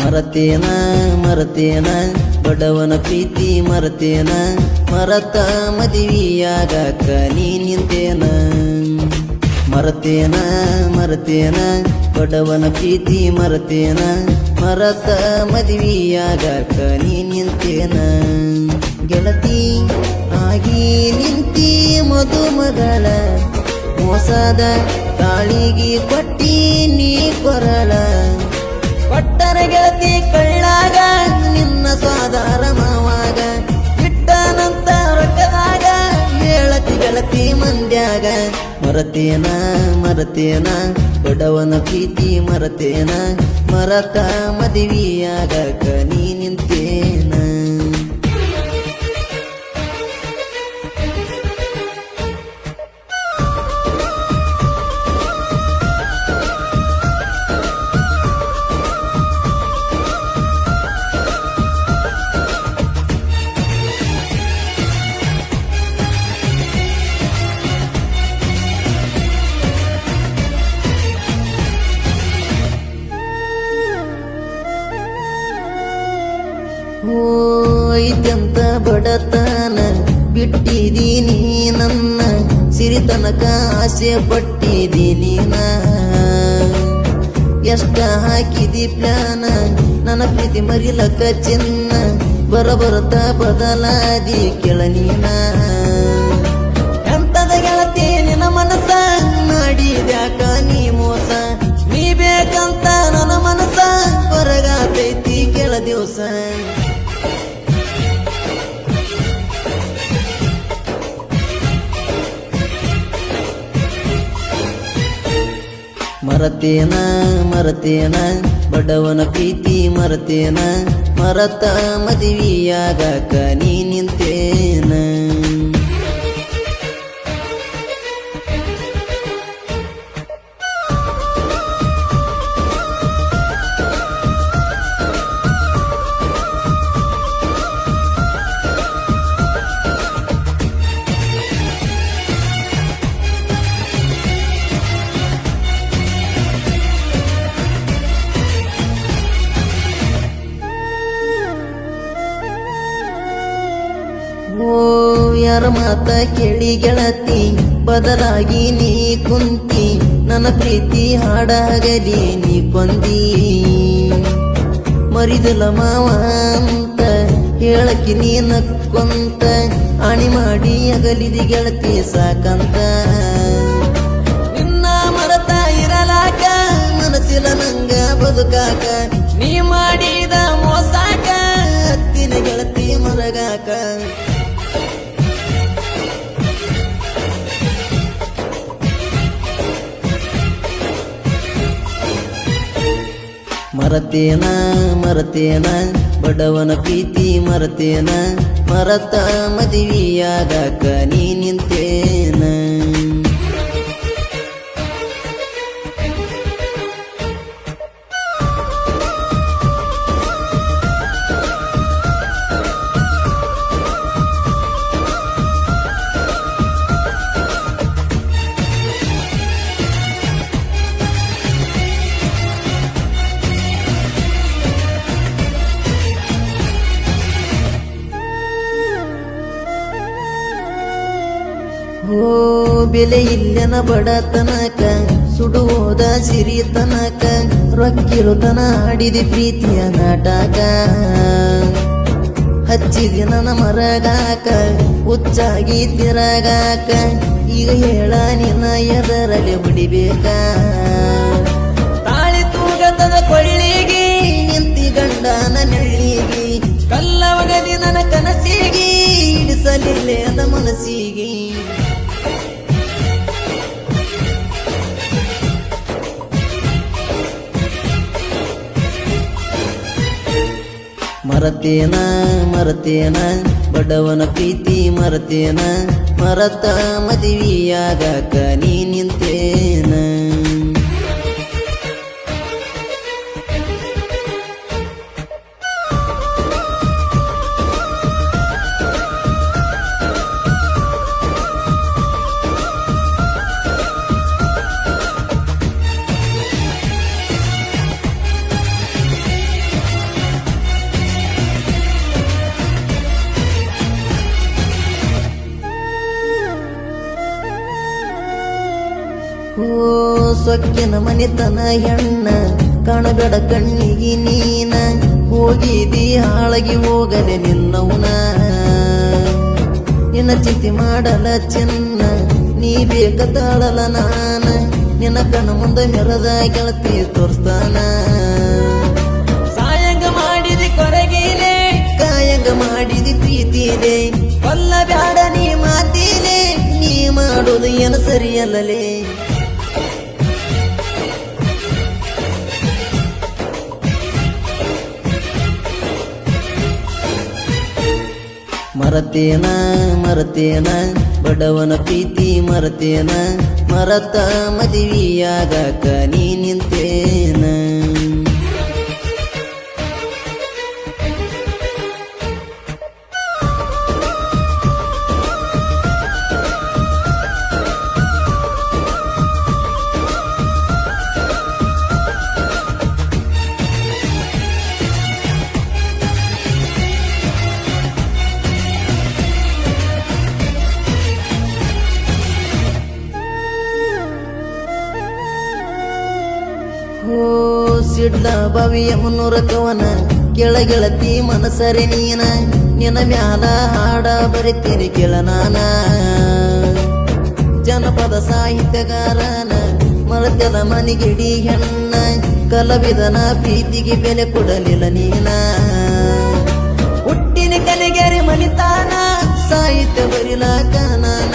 ಮರತೇನ ಮರತೇನ ಬಡವನ ಪ್ರೀತಿ ಮರತೇನ ಮರತ ಮದುವೆಯಾಗಾಕ ನೀ ನಿಂತೇನ ಮರತೇನ ಮರತೇನ ಬಡವನ ಪ್ರೀತಿ ಮರತೇನ ಮರತ ಮದುವೆಯಾಗಾಕ ನೀ ನಿಂತೇನ ಗೆಳತಿ ಆಗಿ ನಿಂತಿ ಮದುಮಗಳ ಮೋಸದ ತಾಳಿಗೆ ಕೊಟ್ಟಿ ನೀ ಕೊರಳ ಕೊಟ್ಟರ ಗೆಳತಿ ಕಳ್ಳಾಗ ನಿನ್ನ ಸ್ವಾದಾರ ಮಾವಾಗ ಇಟ್ಟನಂತ ರೊಕ್ಕದಾಗ ಹೇಳತಿ ಗೆಳತಿ ಮಂದ್ಯಾಗ ಮರತೇನ ಮರತೇನ ಬಡವನ ಪ್ರೀತಿ ಮರತೇನ ಮರತ ಮದುವೆಯಾಗಾಕ ನೀ ನಿಂತೇನ ಐತ್ಯಂತ ಬಡತನ ಬಿಟ್ಟಿದೀನಿ ನನ್ನ ಸಿರಿತನಕ ಆಸೆ ಪಟ್ಟಿದೀನಿ ನಾ ಎಷ್ಟ ಹಾಕಿದಿ ಪ್ಲಾನ ನನ್ನ ಪ್ರೀತಿ ಮರಿಲಕ ಚಿನ್ನ ಬರಬರುತ್ತ ಬದಲಾದಿ ಕೆಳನೀನ ಎಂತದ ಗೆಳತಿ ನಿನ್ನ ಮನಸ ಮಾಡಿದ್ಯಾಕ ನೀ ಮೋಸ ನೀ ಬೇಕಂತ ನನ್ನ ಮನಸ ಹೊರಗಾತೈತಿ ಕೆಳ ದಿವಸ ಮರತೇನ ಮರತೇನ ಬಡವನ ಪ್ರೀತಿ ಮರತೇನ ಮರತ ಮದುವೆಯಾಗಾಕ ನೀ ನಿಂತೇನ ಯಾರ ಮಾತ ಕೇಳಿ ಗೆಳತಿ ಬದಲಾಗಿ ನೀ ಕುಂತಿ ನನ್ನ ಪ್ರೀತಿ ಹಾಡಾಗಲಿ ನೀ ಕೊಂದಿ ಮರಿದಲ ಮಾವ ಅಂತ ಹೇಳಕಿ ನೀ ನಕ್ಕೊಂತ ಆಣಿ ಮಾಡಿ ಅಗಲಿದಿ ಗೆಳತಿ ಸಾಕಂತ ನಿನ್ನ ಮರತ ಇರಲಾಕ ಮನಸ್ಸಿಲ ನಂಗ ಬದುಕಾಕ ನೀ ಮಾಡಿದ ಮೋಸಾಕ ಹತ್ತಿನ ಗೆಳತಿ ಮರಗಾಕ ಮರತೇನ ಮರತೇನ ಬಡವನ ಪ್ರೀತಿ ಮರತೇನ ಮರತ ಮದುವೆಯಾಗಾಕ ನೀ ನಿಂತೇನ ಬೆಲೆ ಇಲ್ಲನ ಬಡತನಕ ಸುಡುವುದ ಸಿರಿತನಕ ರೊಕ್ಕಿರುತನ ಆಡಿದಿ ಪ್ರೀತಿಯ ನಾಟಕ ಹಚ್ಚಿದಿ ನನ್ನ ಮರಗಾಕ ಹುಚ್ಚಾಗಿ ತಿರಗಾಕ ಈಗ ಹೇಳ ನಿನ್ನ ಎದರಲ್ಲಿ ಹೊಡಿಬೇಕ ತಾಳಿ ತೂಗತದ ಕೊಳ್ಳಿಗೆ ನಿಂತಿ ಗಂಡನ ನೆಳ್ಳಿಗೆ ಕಲ್ಲವಗದಿ ನನ್ನ ಕನಸಿಗೆ ಇಡಿಸಲಿಲ್ಲೇ ಅದ ಮನಸ್ಸಿಗೆ ಮರತೇನ ಮರತೇನ ಬಡವನ ಪ್ರೀತಿ ಮರತೇನ ಮರತ ಮದುವೆಯಾಗಾಕ ನೀ ನಿಂತೇನ ಸೊಕ್ಕಿನ ಮನಿತನ ಹೆಣ್ಣ ಕಾಣಬೇಡ ಕಣ್ಣಿಗೆ ನೀನ ಹೋಗಿದಿ ಹಾಳಗಿ ಹೋಗದೆ ನಿನ್ನವನ ನಿನ್ನ ಚಿಂತೆ ಮಾಡಲ ಚಿನ್ನ ನೀ ಬೇಕತಾಳಲ ನಾನ ನಿನ್ನ ಕಣ್ಣ ಮುಂದೆ ಮೆರದ ಗೆಳತಿ ತೋರಿಸ್ತಾನ ಸಾಯಂಗ ಮಾಡಿದಿ ಕೊರಗಿಲೆ ಕಾಯಂಗ ಮಾಡಿದಿ ಪ್ರೀತಿಲೆ ಕೊಲ್ಲ ಬ್ಯಾಡ ನೀ ಮಾತಿಲೆ ನೀ ಮಾಡೋದು ಏನು ಸರಿಯಲ್ಲಲೇ ಮರತೇನ ಬಡವನ ಪ್ರೀತಿ ಮರತೇನ ಮರತ ಮದುವೆಯಾಗಕ ನೀ ನಿಂತೇನ ಸಿಡ್ಲ ಬಾವಿಯ ಮುನ್ನೂರ ಕವನ ಕೆಳಗೆಳತಿ ಮನಸರೆ ನೀನ ನಿನ್ನ ಮ್ಯಾಲ ಹಾಡ ಬರಿತೀನಿ ಕೇಳ ನಾನ ಜನಪದ ಸಾಹಿತ್ಯಗಾರನ ಮರತೆಲ ಮನಿಗಿಡಿ ಹೆಣ್ಣ ಕಲಾವಿದನ ಪ್ರೀತಿಗೆ ಬೆಲೆ ಕೊಡಲಿಲ್ಲ ನೀನ ಹುಟ್ಟಿನ ಕಲಿಗೆರೆ ಮನಿತಾನ ಸಾಹಿತ್ಯ ಬರಿಲಾಕ ನಾನ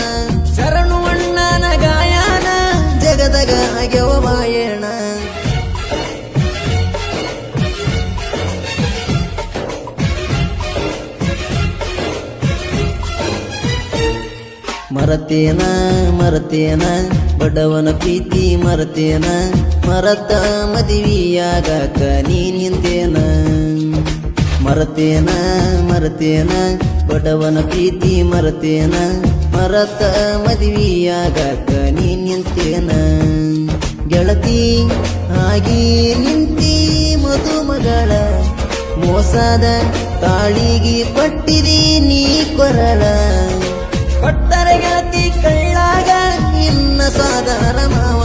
ಶರಣು ಅಣ್ಣನ ಗಾಯನ ಜಗದಗ ಆಗ್ಯವ ಮಾಯಣ ಮರತೇನ ಬಡವನ ಪ್ರೀತಿ ಮರತೇನ ಮರತ ಮದುವೆಯಾಗಕ ನೀ ನಿಂತೇನ ಮರತೇನ ಬಡವನ ಪ್ರೀತಿ ಮರತೇನ ಮರತ ಮದುವೆಯಾಗಕ ನೀ ನಿಂತೇನ ಗೆಳತಿ ಆಗಿ ನಿಂತಿ ಮದುಮಗಳ ಮೋಸದ ತಾಳಿಗೆ ಕೊಟ್ಟಿರಿ ನೀ ಕೊರಳ ಕೊಟ್ಟರೆ ಗೆಳತಿ ಕಳ್ಳಾಗ ನಿನ್ನ ಸಾಧಾರ ಮಾವ